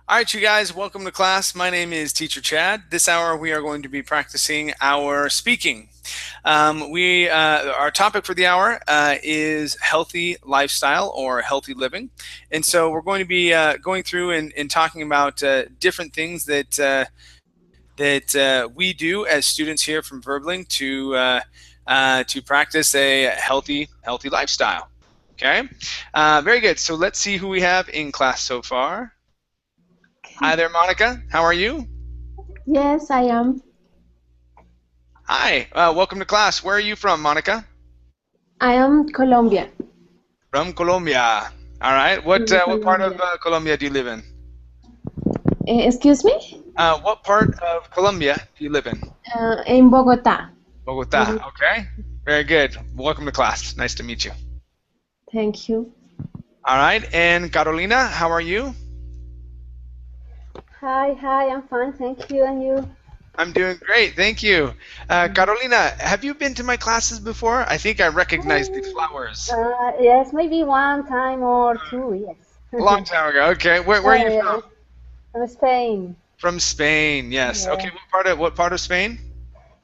All right, you guys, welcome to class. My name is Teacher Chad. This hour we are going to be practicing our speaking. Our topic for the hour is healthy lifestyle or healthy living. And so we're going to be going through and talking about different things that we do as students here from Verbling to practice a healthy lifestyle. Okay, very good. So let's see who we have in class so far. Hi there, Monica. How are you? Yes, I am. Hi. Welcome to class. Where are you from, Monica? I am Colombia. From Colombia. All right. What part of Colombia. Colombia do you live in? Excuse me? What part of Colombia do you live in? In Bogota. Bogota. Bogota. Okay. Very good. Welcome to class. Nice to meet you. Thank you. All right. And Carolina, how are you? Hi, I'm fine, thank you, and you? I'm doing great. Thank you. Carolina, have you been to my classes before? I think I recognize the flowers. Yes, maybe one time or two, A yes. long time ago. Okay. Where are you from? Yes, from Spain. From Spain. Yes. Okay. Yeah. What part of Spain?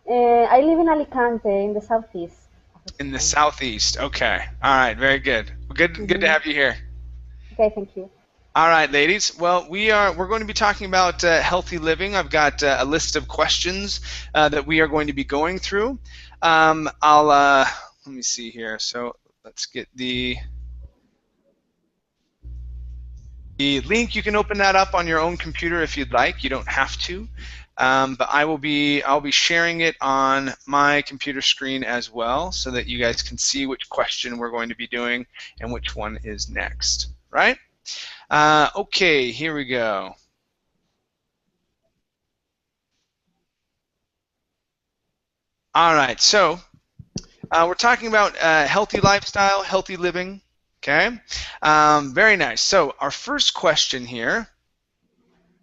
I live in Alicante, in the southeast of In the Spain. southeast. Okay. All right. Very good. Well, good to Hmm. have you here. Okay, thank you. All right, ladies. Well, we're going to be talking about healthy living. I've got a list of questions that we are going to be going through. I'll let me see here. So let's get the link. You can open that up on your own computer if you'd like. You don't have to. But I'll be sharing it on my computer screen as well, so that you guys can see which question we're going to be doing and which one is next. Right? Okay, here we go. All right, so we're talking about healthy lifestyle, healthy living. Okay, very nice. So our first question here.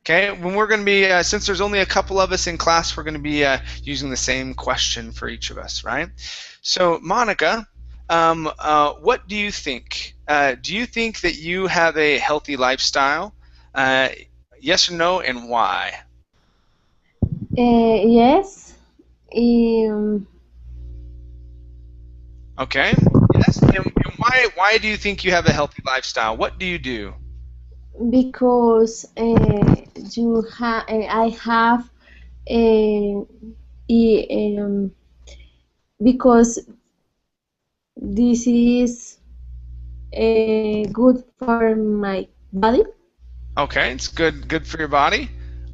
Okay, when we're going to be, since there's only a couple of us in class, we're going to be using the same question for each of us, right? So, Monica, what do you think? Do you think that you have a healthy lifestyle? Yes or no, and why? Yes. Um, Okay, yes. And why do you think you have a healthy lifestyle? What do you do? because I have uh, because this is good for my body. Okay, it's good for your body.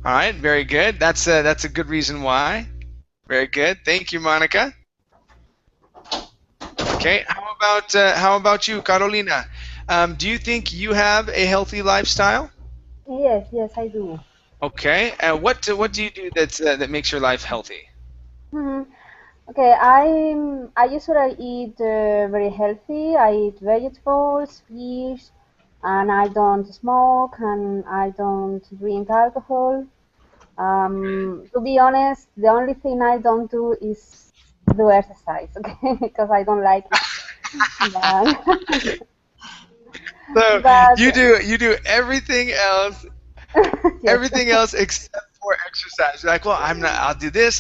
All right, very good. That's a good reason why. Very good. Thank you, Monica. Okay, how about you, Carolina? Do you think you have a healthy lifestyle? Yes, I do. Okay, what do you do that makes your life healthy? Hmm. Okay, I usually eat very healthy. I eat vegetables, fish, and I don't smoke and I don't drink alcohol. To be honest, the only thing I don't do is do exercise, okay, because I don't like it. But, So but you do yes, everything else except for exercise. You're like, well, I'm not. I'll do this,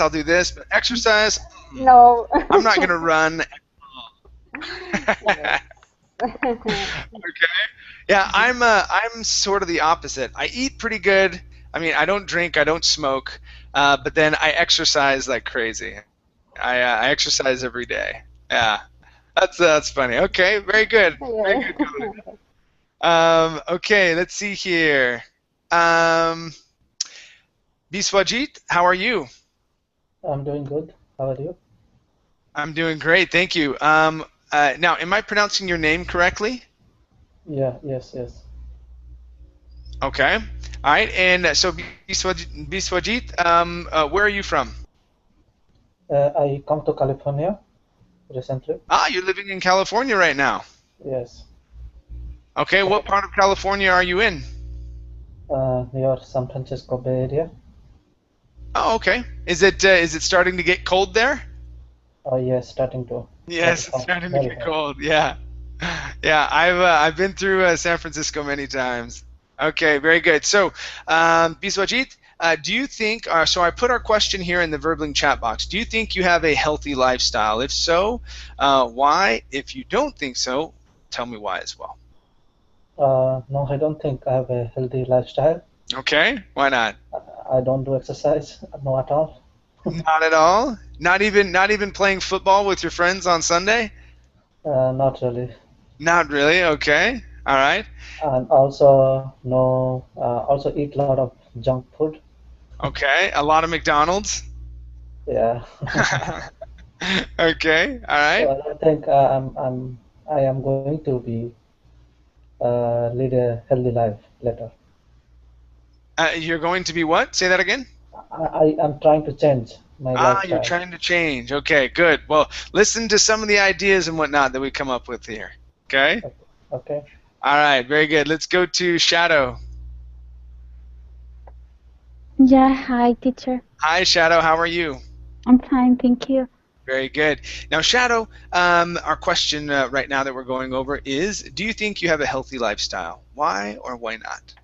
but exercise, no, I'm not gonna run. yes. Okay. Yeah, I'm sort of the opposite. I eat pretty good. I mean, I don't drink, I don't smoke, but then I exercise like crazy. I exercise every day. Yeah, that's funny. Okay, very good, very Yeah. good, Carolina. Okay, let's see here. Um, Biswajit, how are you? I'm doing good. How are you? I'm doing great, thank you. Now, am I pronouncing your name correctly? Yeah, yes. Okay. All right. And so, Biswajit, where are you from? I come to California recently. Ah, you're living in California right now. Yes, Okay. What part of California are you in? near San Francisco Bay Area. Oh, okay. Is it starting to get cold there? Yes, starting to very Yes, it's hot, starting to very get hot. cold. Yeah. Yeah. I've been through San Francisco many times. Okay, very good. So, Biswajit, do you think, so I put our question here in the Verbling chat box. Do you think you have a healthy lifestyle? If so, why? If you don't think so, tell me why as well. No, I don't think I have a healthy lifestyle. Okay, why not? I don't do exercise, no at all. Not at all? Not even playing football with your friends on Sunday? Not really. Not really, okay. All right. And also no, also eat a lot of junk food. Okay, a lot of McDonald's? Yeah. Okay, all So right. I don't think I am going to be lead a healthy life later. You're going to be what? Say that again? I am trying to change my You're lifestyle. trying to change. Okay, good. Well, listen to some of the ideas and whatnot that we come up with here. Okay? Okay. All right, very good. Let's go to Shadow. Yeah, hi, teacher. Hi, Shadow. How are you? I'm fine, thank you. Very good. Now, Shadow, our question right now that we're going over is, do you think you have a healthy lifestyle? Why or why not?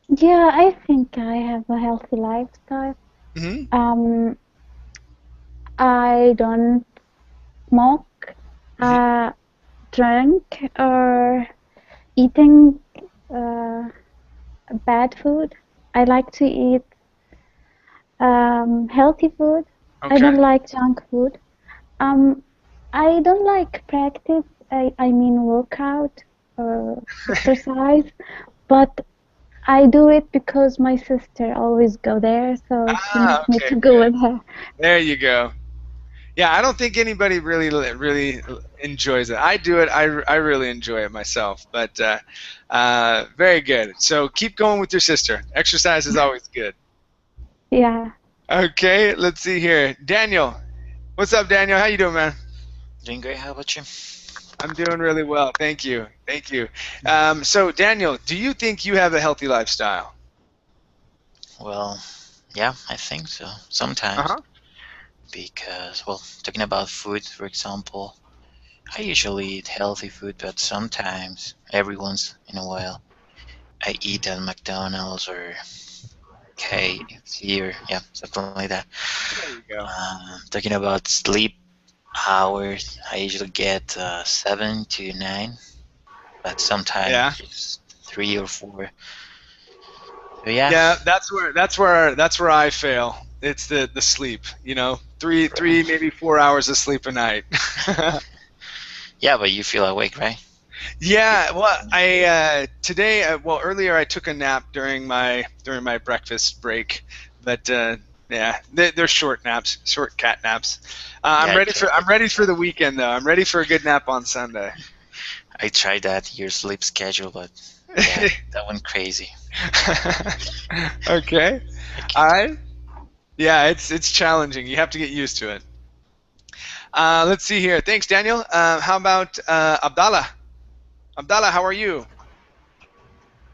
Yeah, I think I have a healthy lifestyle. Mm-hmm. I don't smoke, drink, or eating bad food. I like to eat healthy food. I Okay. don't like junk food. I don't like practice. I mean workout or exercise, but I do it because my sister always go there, so she makes me Okay, to go good. with her. There you go. Yeah, I don't think anybody really enjoys it. I do it. I really enjoy it myself. But very good. So keep going with your sister. Exercise is always good. Yeah. Okay, let's see here. Daniel, what's up, Daniel? How you doing, man? Doing great. How about you? I'm doing really well. Thank you. Thank you. So Daniel, do you think you have a healthy lifestyle? Well, yeah, I think so. Sometimes. Uh-huh. Because, well, talking about food, for example, I usually eat healthy food, but sometimes, every once in a while, I eat at McDonald's or KFC or, yeah, something like that. There you go. Talking about sleep hours, I usually get 7 to 9, but sometimes Yeah. just 3 or 4. So, yeah. Yeah, that's where I fail. It's the sleep. You know, three maybe 4 hours of sleep a night. Yeah, but you feel awake, right? Yeah, well, I today, well, earlier I took a nap during my breakfast break, but yeah, they're short naps, short cat naps. I'm Yeah, ready for the weekend though. I'm ready for a good nap on Sunday. I tried that your sleep schedule, but yeah, that went crazy. Okay, all right. Yeah, it's challenging. You have to get used to it. Let's see here. Thanks, Daniel. How about Abdallah? Abdallah, how are you?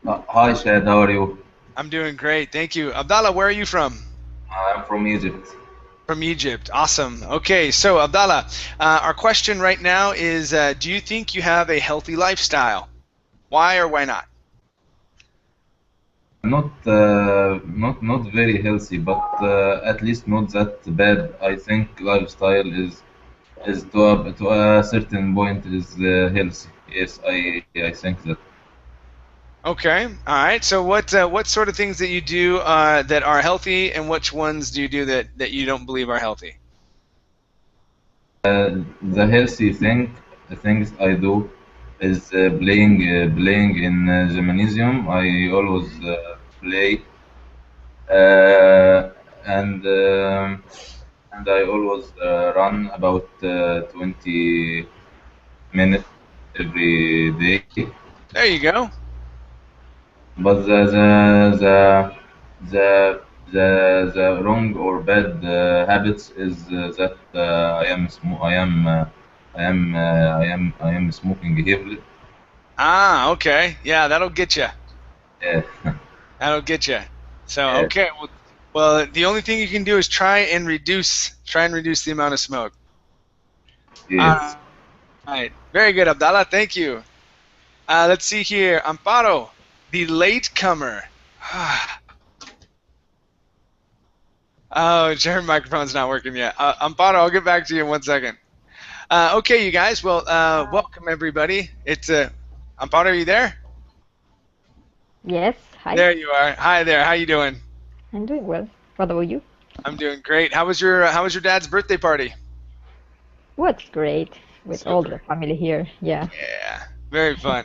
Hi, Shad. How are you? I'm doing great, thank you. Abdallah, where are you from? I'm from Egypt. From Egypt. Awesome. Okay, so Abdallah, our question right now is, do you think you have a healthy lifestyle? Why or why not? Not very healthy, but at least not that bad. I think lifestyle is to a certain point is healthy. Yes, I think that. Okay, all right. So what sort of things that you do that are healthy, and which ones do you do that you don't believe are healthy? The healthy things I do is playing in gymnasium. I always play and. And I always run about 20 minutes every day. There you go. But the wrong or bad habits is that I am smoking heavily. Okay. Yeah, that'll get you. Yeah, That'll get you. So yeah, okay. Well, the only thing you can do is try and reduce the amount of smoke. yes. All right. Very good, Abdallah. Thank you. Let's see here. Amparo, The latecomer. Oh, your microphone's not working yet. Amparo, I'll get back to you in 1 second. Okay, you guys. Well, welcome everybody. It's Amparo, are you there? Yes, hi. There you are. Hi there. How you doing? I'm doing well. What about you? I'm doing great. How was your dad's birthday party? What's great with all the family here. Yeah. Yeah, very fun.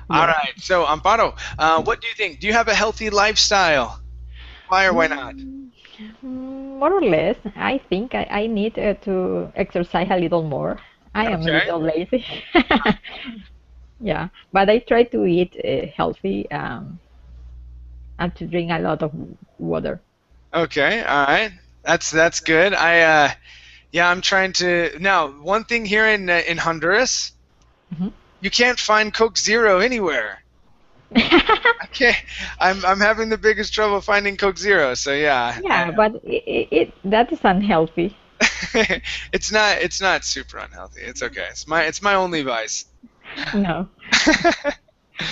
All right. So, Amparo, what do you think? Do you have a healthy lifestyle? Why or why not? More or less. I think I need to exercise a little more. I am a little lazy. Yeah, but I try to eat healthy and to drink a lot of water. Okay, all right, that's good. I'm trying to now. One thing here in Honduras, you can't find Coke Zero anywhere. I can't. I'm having the biggest trouble finding Coke Zero. So yeah. Yeah, but that is unhealthy. It's not super unhealthy. It's okay. It's my only vice. No,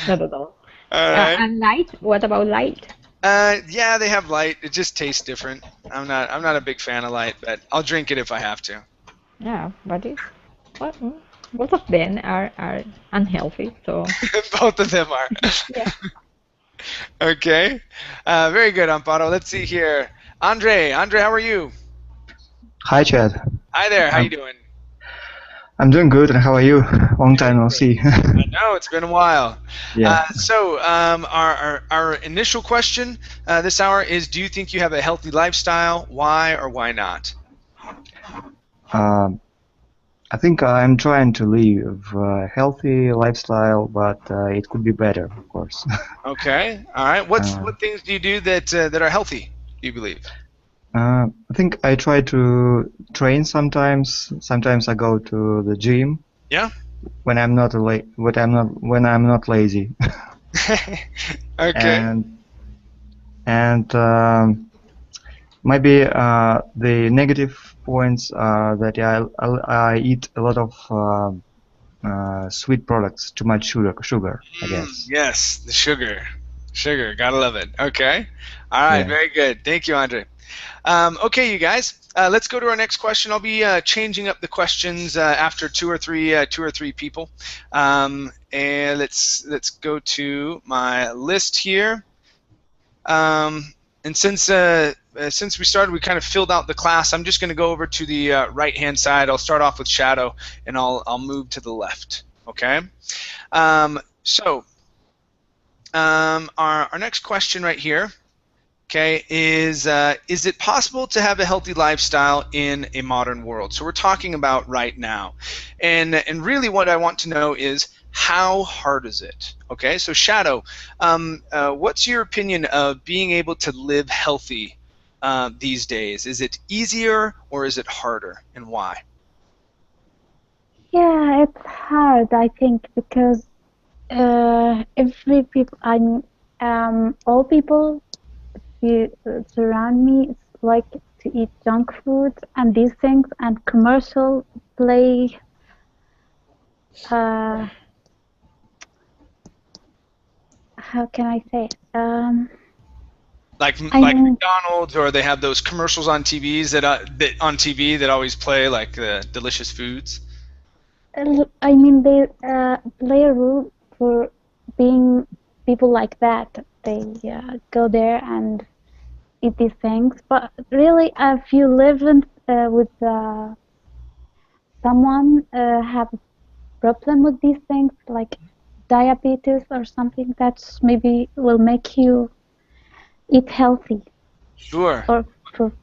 not at all. All right. And light? What about light? Yeah, they have light. It just tastes different. I'm not a big fan of light, but I'll drink it if I have to. Yeah, but both of them are unhealthy. So both of them are. Yeah. Okay. Very good, Amparo. Let's see here. Andre, how are you? Hi, Chad. Hi there. How you doing? I'm doing good, and how are you? Long time no see. I know, it's been a while. Yeah. So our initial question this hour is, do you think you have a healthy lifestyle? Why or why not? I think I'm trying to live a healthy lifestyle, but it could be better, of course. Okay. All right. What things do you do that are healthy, do you believe? I think I try to train sometimes. Sometimes I go to the gym. Yeah. When I'm not when I'm not lazy. Okay. And maybe the negative points are that I eat a lot of sweet products, too much sugar, I guess. Yes, the sugar, gotta love it. Okay. All right. Yeah. Very good. Thank you, Andre. Okay, you guys, let's go to our next question. I'll be changing up the questions after two or three people, and let's go to my list here. And since we started, we kind of filled out the class. I'm just going to go over to the right-hand side. I'll start off with Shadow, and I'll move to the left. Okay. So our next question right here. Okay, is it possible to have a healthy lifestyle in a modern world? So we're talking about right now, and really what I want to know is, how hard is it? Okay, so Shadow, what's your opinion of being able to live healthy these days? Is it easier or is it harder, and why? Yeah, it's hard, I think, because all people surround me like to eat junk food and these things, and commercial play how can I say it? Like McDonald's, or they have those commercials on TVs that always play like the delicious foods. I mean, they play a role for being people like that. They go there and eat these things, but really, if you live with someone have a problem with these things, like diabetes or something, that's maybe will make you eat healthy. Sure. Or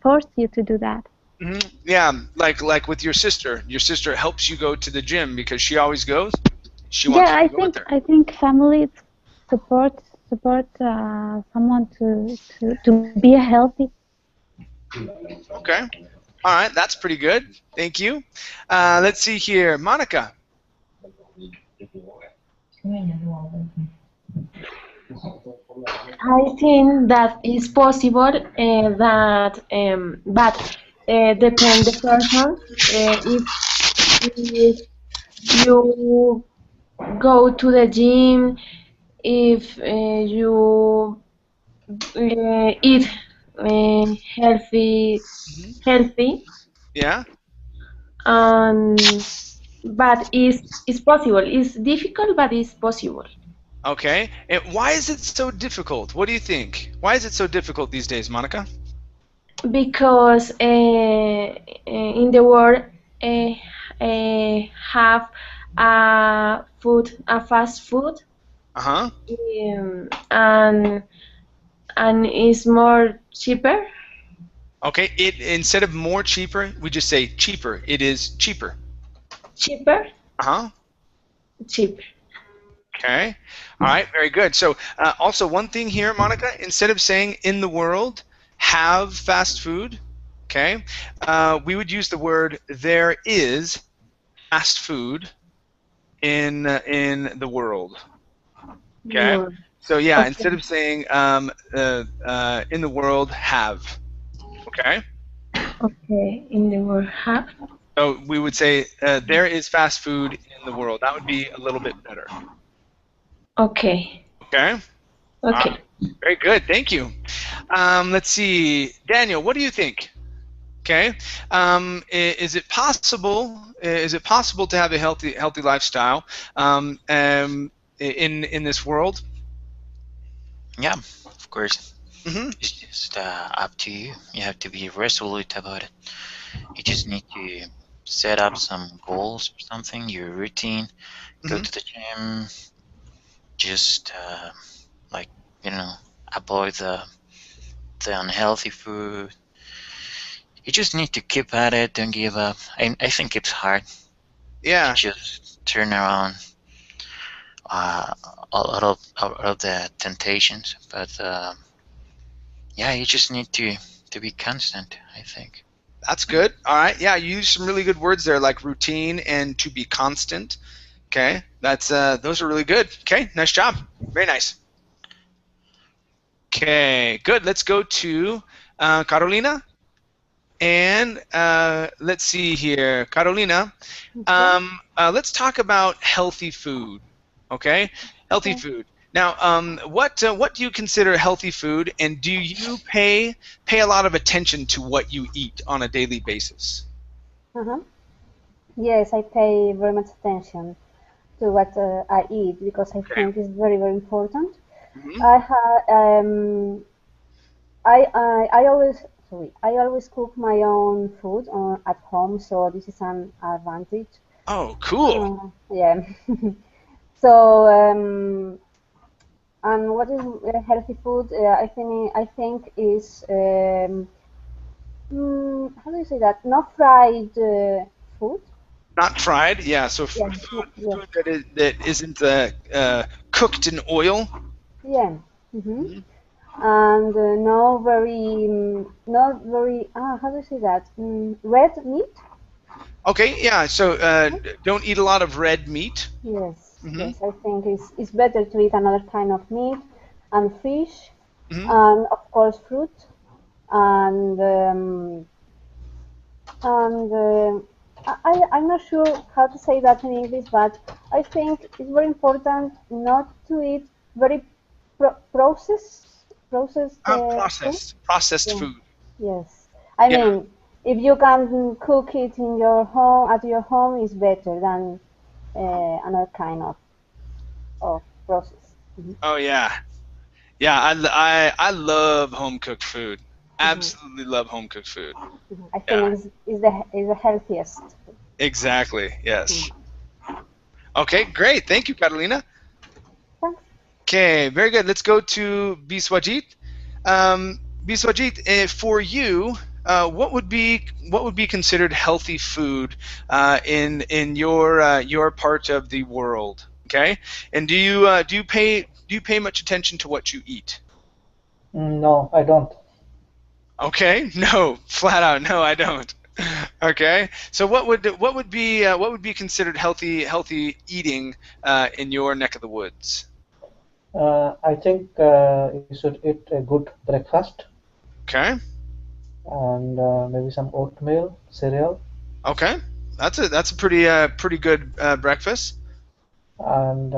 force you to do that. Mm-hmm. Yeah, like with your sister. Your sister helps you go to the gym because she always goes. She wants you to go with her. I think family support someone to be healthy. Okay. All right, that's pretty good. Thank you. Let's see here, Monica. I think that is possible. But depends the person. If you go to the gym, if you eat healthy, healthy, Yeah. but it's possible. It's difficult, but it's possible. Okay. And why is it so difficult? What do you think? Why is it so difficult these days, Monica? Because in the world have a fast food, Uh-huh. and it's more cheaper. Okay. It instead of more cheaper, we just say cheaper. It is cheaper. Cheaper, Uh-huh. cheaper. Okay. All right. Very good. So also one thing here, Monica, instead of saying in the world have fast food, okay, we would use the word there is fast food in the world. Okay. More. So yeah, Okay. instead of saying in the world have. Okay. Okay, in the world have. So we would say there is fast food in the world. That would be a little bit better. Okay. Okay. Okay. Very good. Thank you. Let's see, Daniel. What do you think? Okay. Is it possible? Is it possible to have a healthy lifestyle in this world? Yeah, of course. Mm-hmm. It's just up to you. You have to be resolute about it. You just need to set up some goals or something, your routine, go Mhm. to the gym, just like, avoid the unhealthy food. You just need to keep at it, don't give up. I think it's hard to Yeah. just turn around out of the temptations, but yeah, you just need to be constant, I think. That's good. All right. Yeah, you used some really good words there, like routine and to be constant. Okay. That's those are really good. Okay. Nice job. Very nice. Okay. Good. Let's go to Carolina. And let's see here, Carolina. Let's talk about healthy food. Okay. Healthy Okay. food. Now, what do you consider healthy food, and do you pay a lot of attention to what you eat on a daily basis? Uh-huh. Yes, I pay very much attention to what I eat because I Okay. think it's very, very important. Mhm. I ha I always cook my own food at home, so this is an advantage. Oh, cool. Yeah. So and what is healthy food? I think is how do you say that? Not fried food. Not fried. Yeah. So Yeah, yeah, food that isn't cooked in oil. yeah. And not very. How do you say that? Red meat. Okay. Yeah. So don't eat a lot of red meat. Yes, Mhm. yes. I think it's better to eat another kind of meat and fish, Mhm. and of course fruit, and and I'm not sure how to say that in English, but I think it's very important not to eat very processed food. Processed Yeah. food. Yes. I Yeah. mean, if you can cook it in your home at your home, is better than another kind of process. Oh yeah. Yeah. I love home cooked food. Absolutely love home cooked food. I Yeah. think is the healthiest. Exactly. Yes. Okay. Great. Thank you, Catalina. Thanks. Okay. Very good. Let's go to Biswajit. Biswajit, for you, what would be considered healthy food in your part of the world? Okay. And do you pay much attention to what you eat? No, I don't. Okay. No. Flat out. No, I don't. Okay. So what would be considered healthy eating in your neck of the woods? I think you should eat a good breakfast Okay. and maybe some oatmeal, cereal, Okay. That's a pretty good breakfast. and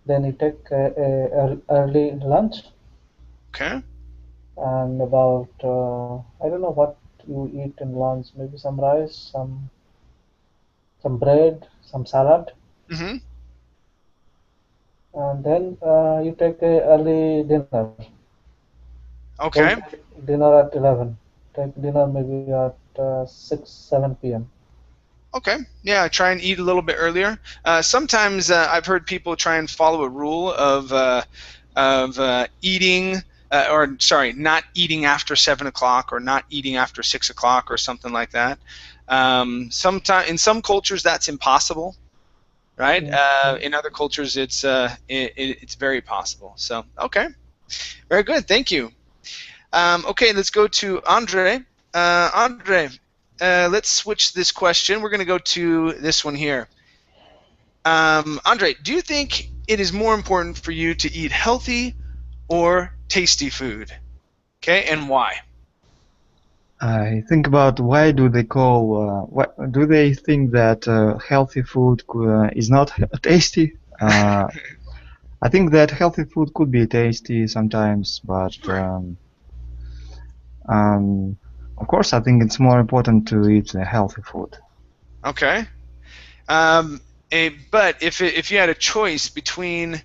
then you take a early lunch, Okay. and about I don't know what you eat in lunch. Maybe some rice, some bread, some salad, Mm-hmm. and then you take a early dinner. Don't Okay. take dinner at 11. Take dinner maybe at 6, 7 p.m. Okay. Yeah, try and eat a little bit earlier. Sometimes I've heard people try and follow a rule of eating, or sorry, not eating after 7 o'clock or not eating after 6 o'clock or something like that. Sometime in some cultures that's impossible, right? In other cultures it's very possible. So okay, very good. Thank you. Okay, let's go to Andre. Andre, let's switch this question. We're going to go to this one here. Andre, do you think it is more important for you to eat healthy or tasty food? Okay, and why? I think about why do they call, what do they think that healthy food is not tasty? I think that healthy food could be tasty sometimes, but of course I think it's more important to eat healthy food. Okay. But if you had a choice between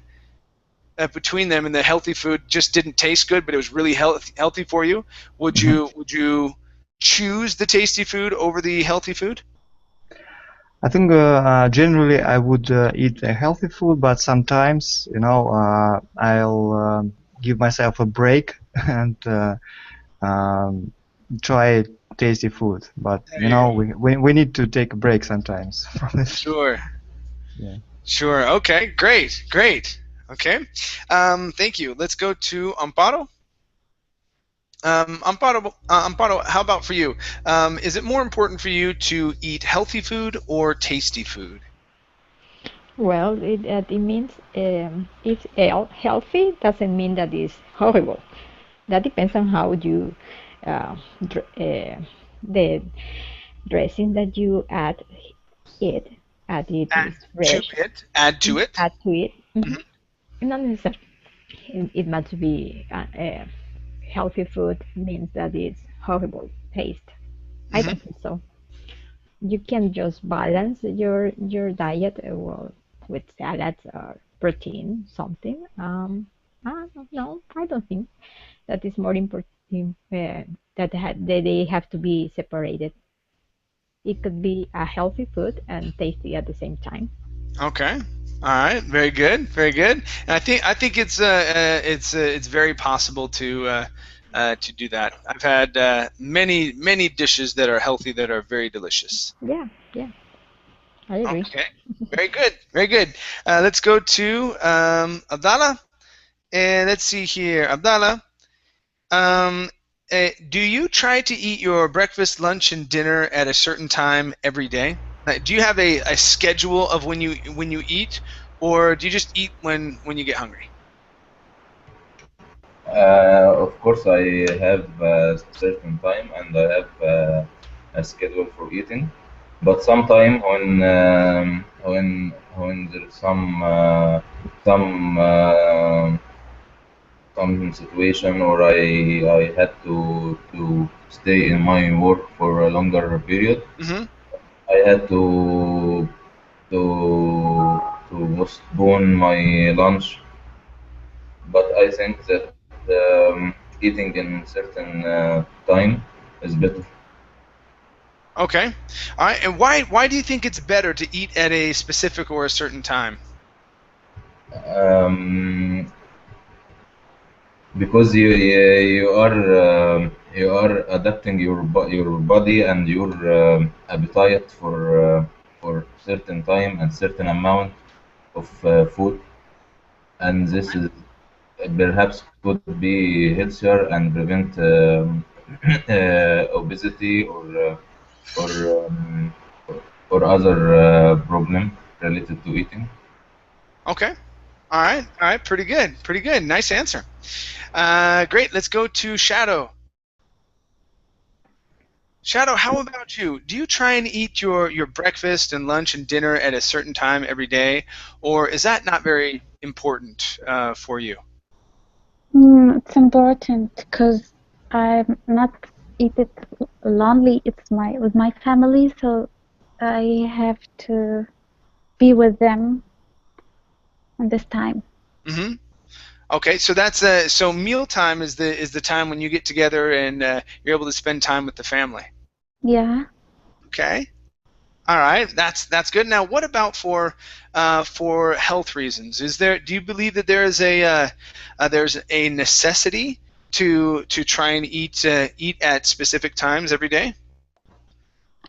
them and the healthy food just didn't taste good, but it was really healthy for you, would you choose the tasty food over the healthy food? I think generally I would eat healthy food, but sometimes, I'll give myself a break and try tasty food. But we need to take a break sometimes. Sure. Yeah. Sure. Okay. Great. Great. Okay. Thank you. Let's go to Amparo. Amparo, how about for you? Is it more important for you to eat healthy food or tasty food? Well, it means if healthy doesn't mean that it's horrible. That depends on how you the dressing that you add it is fresh. Add to it. Add to it. Not necessarily. It must be healthy food means that it's horrible taste. I don't think so. You can just balance your diet well, with salads or protein, something. No, I don't think that is more important that they have to be separated. It could be a healthy food and tasty at the same time. Okay. All right. Very good. Very good. And I think it's very possible to do that. I've had many dishes that are healthy that are very delicious. Yeah. I agree. Okay. Very good. Very good. Let's go to Abdallah. And let's see here, Abdallah. Do you try to eat your breakfast, lunch, and dinner at a certain time every day? Do you have a schedule of when you eat, or do you just eat when you get hungry? Of course, I have a certain time and I have a schedule for eating. But sometime when there's some some situation or I had to stay in my work for a longer period, I had to postpone my lunch. But I think that eating in certain time is better. Okay. All right. And why do you think it's better to eat at a specific or a certain time? Because you are adapting your body and your appetite for certain time and certain amount of food, and this is perhaps could be healthier and prevent obesity or um, or other problem related to eating. Okay. All right. All right. Pretty good. Pretty good. Nice answer. Great. Let's go to Shadow. Shadow, how about you? Do you try and eat your breakfast and lunch and dinner at a certain time every day, or is that not very important for you? It's important because I'm not eat it lonely. It's with my family, so I have to be with them at this time. Mm-hmm. Okay, so that's so mealtime is the time when you get together and you're able to spend time with the family. Yeah. Okay. All right, that's good. Now, what about for health reasons? Do you believe that there's a necessity to try and eat at specific times every day?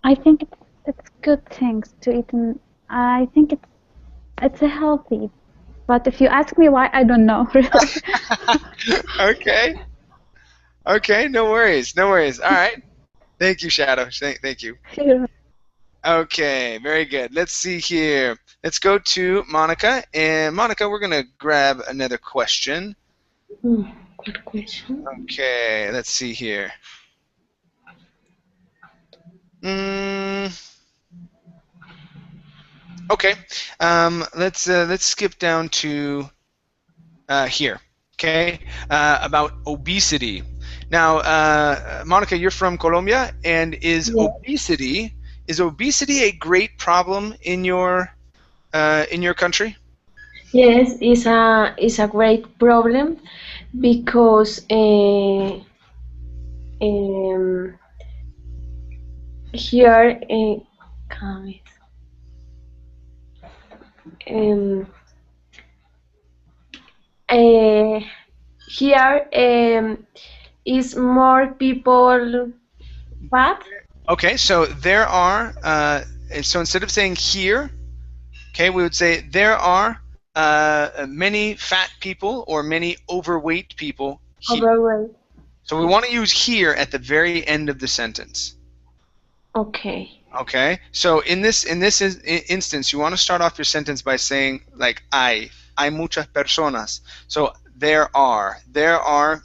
I think it's good things to eat, and I think it's a healthy. But if you ask me why, I don't know really. Okay. Okay, no worries, no worries. All right. Thank you, Shadow. Thank you. Sure. Okay, very good. Let's see here. Let's go to Monica. And Monica, we're going to grab another question. Good question. Okay, let's see here. Okay, let's skip down to here. Okay, about obesity. Now, Monica, you're from Colombia, and is obesity a great problem in your country? Yes, it's a great problem because here here is more people fat. Okay, so there are so instead of saying here, okay, we would say there are many fat people or many overweight people here. Overweight. So we want to use here at the very end of the sentence. Okay. Okay, so in this instance, you want to start off your sentence by saying like hay muchas personas. So there are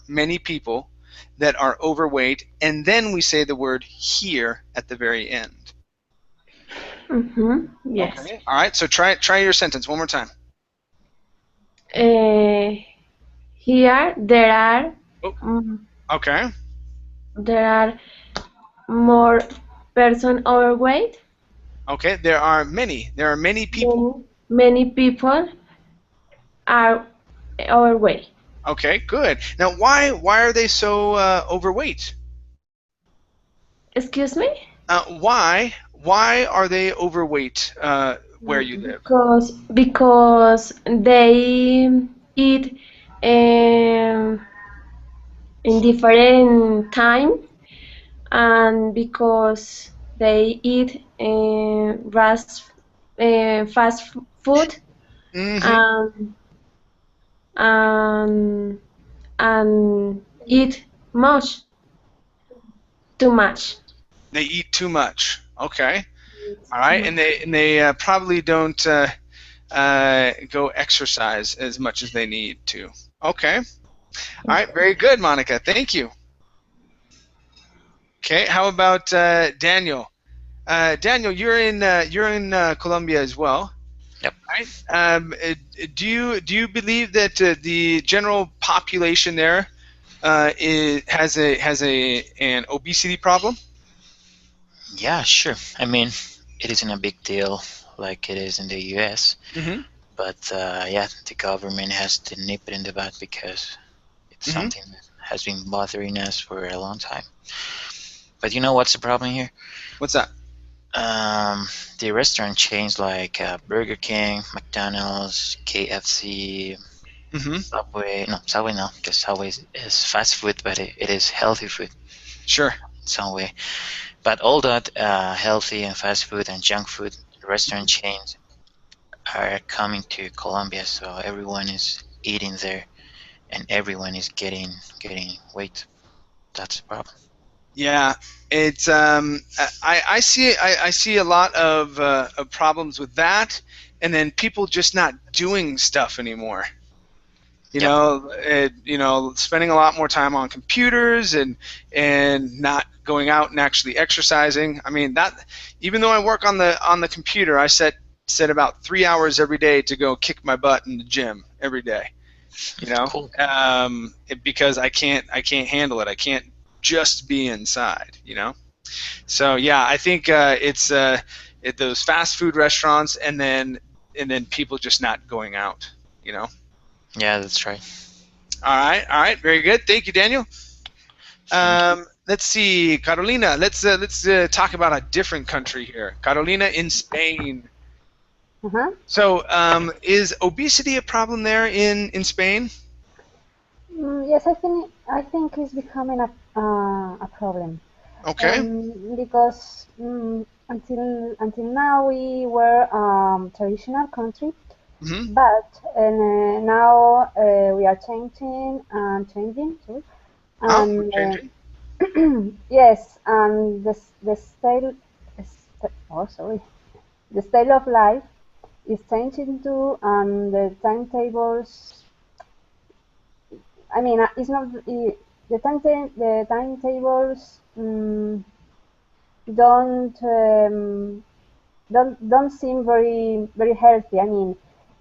many people that are overweight, and then we say the word here at the very end. Yes. Okay. All right, so try your sentence one more time. Here there are. Okay. There are more person overweight. Okay, there are many people. Many people are overweight. Okay, good. Now, why are they so overweight? Excuse me? Why are they overweight where you live? Because they eat in different time, and because they eat fast food, and eat too much. They eat too much. Okay. All right, and they probably don't go exercise as much as they need to. Okay. All right, very good, Monica. Thank you. Okay, how about Daniel? Daniel, you're in Colombia as well. Yep. Right. Do you believe that the general population there has an obesity problem? Yeah, sure. I mean, it isn't a big deal like it is in the U.S. But yeah, the government has to nip it in the bud because it's something that has been bothering us for a long time. But you know what's the problem here? What's that? The restaurant chains like Burger King, McDonald's, KFC, Subway. No, Subway no, because Subway is fast food, but it is healthy food. Sure. In some way. But all that healthy and fast food and junk food restaurant chains are coming to Colombia, so everyone is eating there, and everyone is getting weight. That's the problem. Yeah, it's I see a lot of problems with that, and then people just not doing stuff anymore. You know, spending a lot more time on computers and not going out and actually exercising. I mean, that even though I work on the computer, I set about 3 hours every day to go kick my butt in the gym every day. You know, Cool. because I can't handle it. I can't just be inside. You know, so yeah, I think it's those fast food restaurants, and then people just not going out. You know. Yeah, that's right. All right, very good. Thank you, Daniel. Let's see, Carolina. Let's talk about a different country here. Carolina in Spain. Uh-huh. So, is obesity a problem there in Spain? Yes, I think it's becoming a problem. Okay. Because until now we were traditional country, Mm-hmm. but now we are changing, sorry, Oh, we're and changing. yes, and the style of life is changing too, and the timetables. I mean, it's not the timetables don't don't seem very healthy. I mean,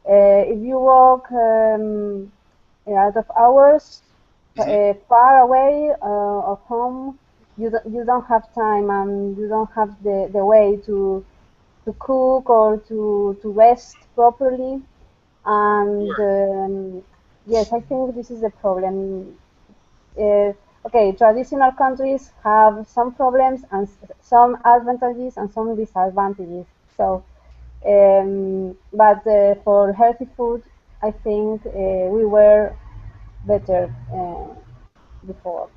if you walk out of hours far away of home, you don't have time, and you don't have the way to cook or to rest properly. And yes, I think this is the problem. Okay, traditional countries have some problems and some advantages and some disadvantages. So, but for healthy food, I think we were better before.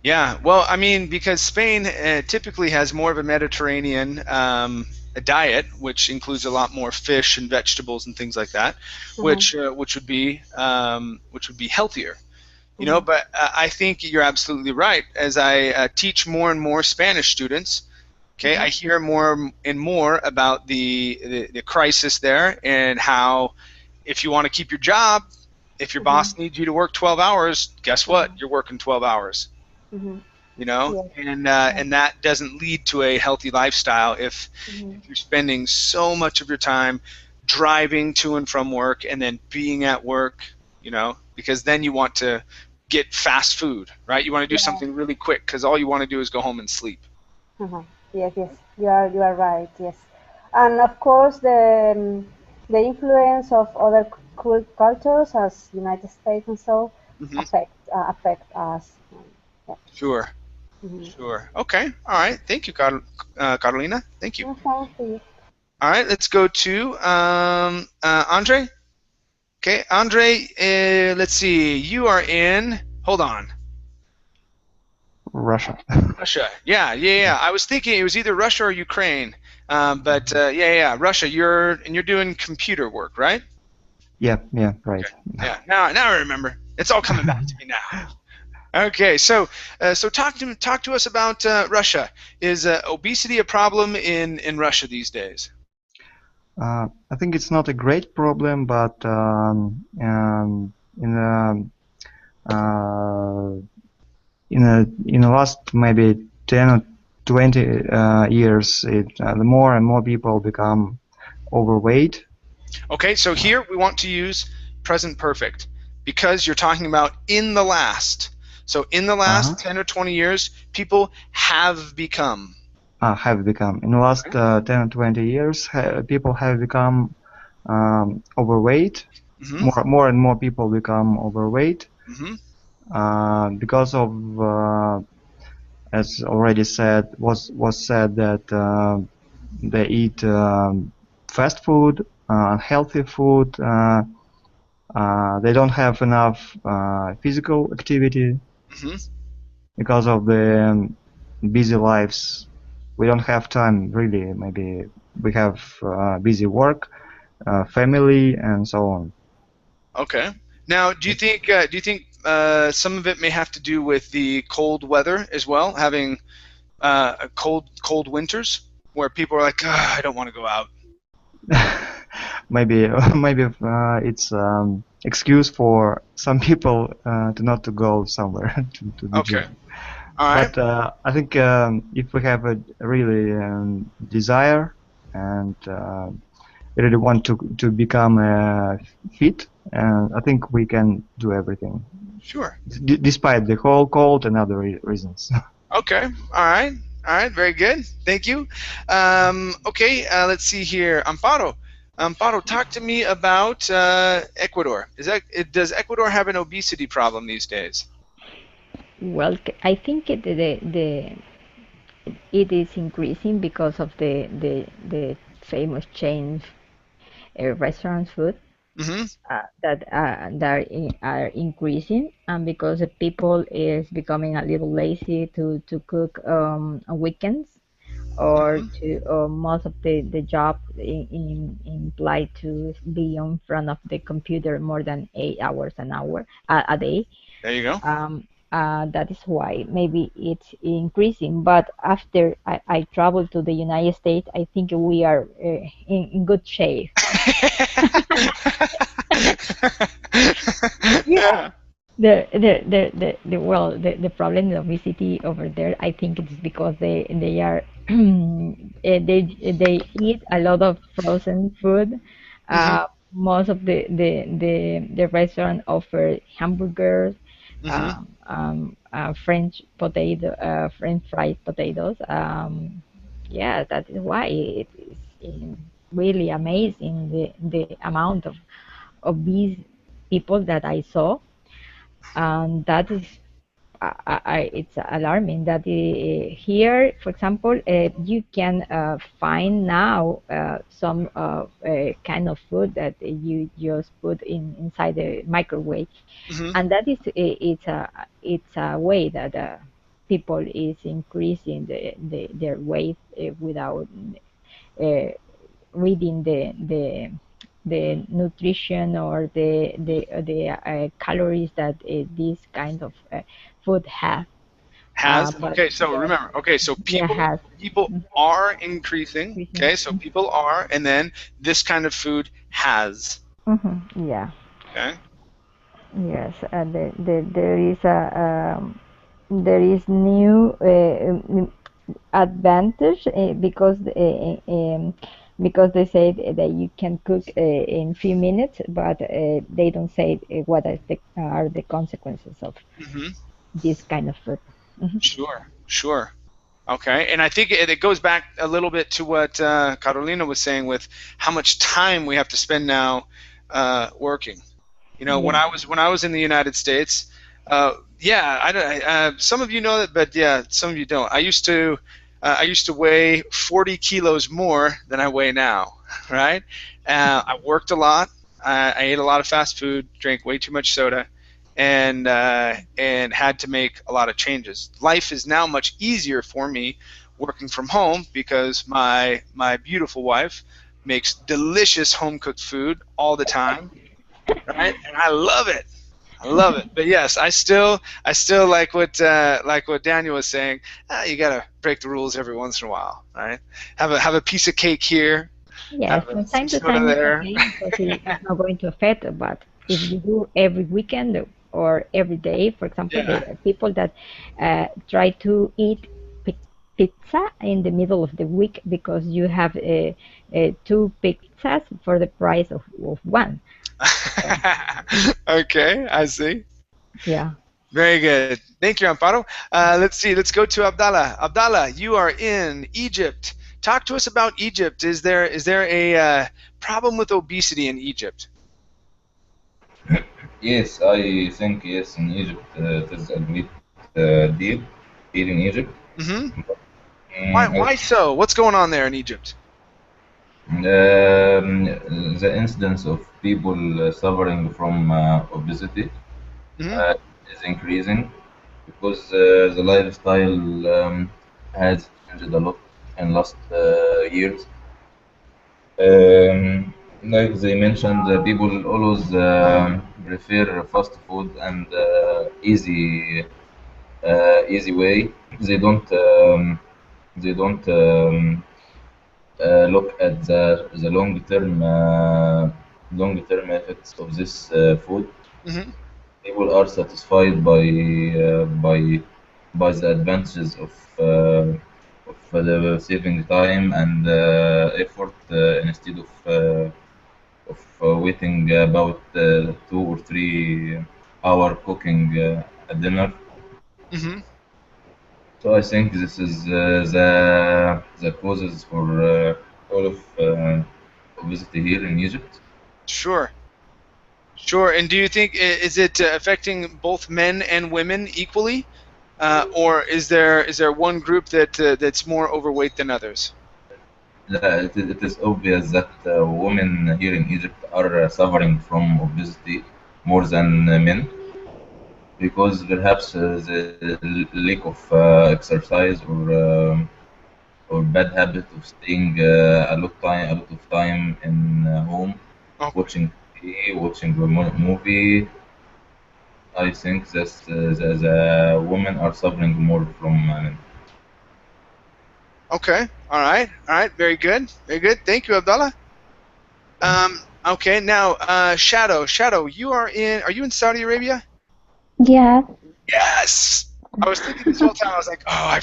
Yeah, well, I mean, because Spain typically has more of a Mediterranean a diet, which includes a lot more fish and vegetables and things like that, which would be healthier. You know, but I think you're absolutely right. As I teach more and more Spanish students, okay, I hear more and more about the crisis there, and how if you want to keep your job, if your boss needs you to work 12 hours, guess what? You're working 12 hours. You know, and that doesn't lead to a healthy lifestyle if you're spending so much of your time driving to and from work and then being at work, you know, because then you want to get fast food, right? You want to do something really quick because all you want to do is go home and sleep. Yes, you are right. Yes, and of course the influence of other cultures, as United States and so, affect us. Yeah. Sure. Sure. Okay. All right. Thank you, Carolina. Thank you. Thank you. All right. Let's go to Andre. Okay, Andre. Let's see. You are in. Hold on. Russia. Russia. Yeah. I was thinking it was either Russia or Ukraine. But yeah. Russia. You're doing computer work, right? Yeah. Right. Okay. Yeah. Now I remember. It's all coming back to me now. Okay, so talk to us about Russia. Is obesity a problem in Russia these days? I think it's not a great problem, but in the last maybe 10 or 20 years, the more and more people become overweight. Okay, so here we want to use present perfect because you're talking about in the last. So in the last 10 or 20 years, people have become. Have become. In the last 10 or 20 years, people have become overweight. More and more people become overweight because of, as already said, was said that they eat fast food, unhealthy food. They don't have enough physical activity because of the busy lives. We don't have time, really. Maybe we have busy work, family, and so on. Okay. Now, do you think some of it may have to do with the cold weather as well, having cold winters, where people are like, I don't want to go out? maybe it's excuse for some people to not to go somewhere to the gym. All right. But I think if we have a really desire and really want to become fit, and I think we can do everything, Sure. despite the whole cold and other reasons. Okay. All right. Very good. Thank you. Okay. Let's see here. Amparo. Amparo, talk to me about Ecuador. Does Ecuador have an obesity problem these days? Well, I think it is increasing because of the famous chain restaurant food Mm-hmm. that are increasing, and because the people is becoming a little lazy to cook on weekends, or to most of the job imply to be in front of the computer more than 8 hours a day. There you go. That is why maybe it's increasing. But after I traveled to the United States, I think we are in good shape. Yeah. The problem of obesity over there, I think it's because they are they eat a lot of frozen food. Mm-hmm. Most of the restaurant offer hamburgers, Mm-hmm. French fried potatoes. Yeah, that is why it is really amazing the amount of obese people that I saw, and that is it's alarming that here, for example, you can find now some kind of food that you just put inside the microwave, Mm-hmm. and that is it's a way that people is increasing their weight without uh, reading the nutrition or the calories that this kind of food have. Has. But Okay. So yeah, remember. Okay. So yeah, has. people are increasing. Okay. So people are, and then this kind of food has. Yeah. Okay. Yes. There is there is new advantage because they say that you can cook in few minutes, but they don't say what are the consequences of Mm-hmm. this kind of food. Sure. Sure. Okay, and I think it goes back a little bit to what Carolina was saying with how much time we have to spend now working. You know, Yeah. when I was in the United States, yeah, I don't. Some of you know that, but yeah, some of you don't. I used to weigh 40 kilos more than I weigh now. Right? I worked a lot. I ate a lot of fast food, drank way too much soda, and had to make a lot of changes. Life is now much easier for me working from home because my beautiful wife makes delicious home cooked food all the time, right? And I love it. I love it. But yes, I still like what Daniel was saying. You gotta break the rules every once in a while, right? Have a piece of cake here, Yes, have from some time to soda time it's there. okay because it's not going to affect, but if you do every weekend or every day, for example, Yeah. there are people that try to eat pi pizza in the middle of the week because you have two pizzas for the price of one. Okay, I see. Yeah. Very good. Thank you, Amparo. Let's see. Let's go to Abdallah. Abdallah, you are in Egypt. Talk to us about Egypt. Is there a problem with obesity in Egypt? Yes, I think yes, in Egypt it is a great deal here in Egypt. Mm-hmm. I Why so? What's going on there in Egypt? The incidence of people suffering from obesity Mm-hmm. is increasing because the lifestyle has changed a lot in last years. Like they mentioned, people always prefer fast food and easy way. They don't look at the long term effects of this food. Mm-hmm. People are satisfied by the advantages saving time and effort instead of waiting about 2 or 3 hour cooking a dinner. Hmm. So I think this is the causes for all of obesity here in Egypt. Sure. Sure. And do you think is it affecting both men and women equally, or is there one group that's more overweight than others? It is obvious that women here in Egypt are suffering from obesity more than men because perhaps the lack of exercise or bad habit of staying a lot of time in home, Okay. watching TV, watching a movie. I think that the women are suffering more from men. Okay. All right. All right. Very good. Very good. Thank you, Abdallah. Okay. Now, Shadow. Shadow, are you in Saudi Arabia? Yeah. Yes. I was thinking this whole time. I was like, oh,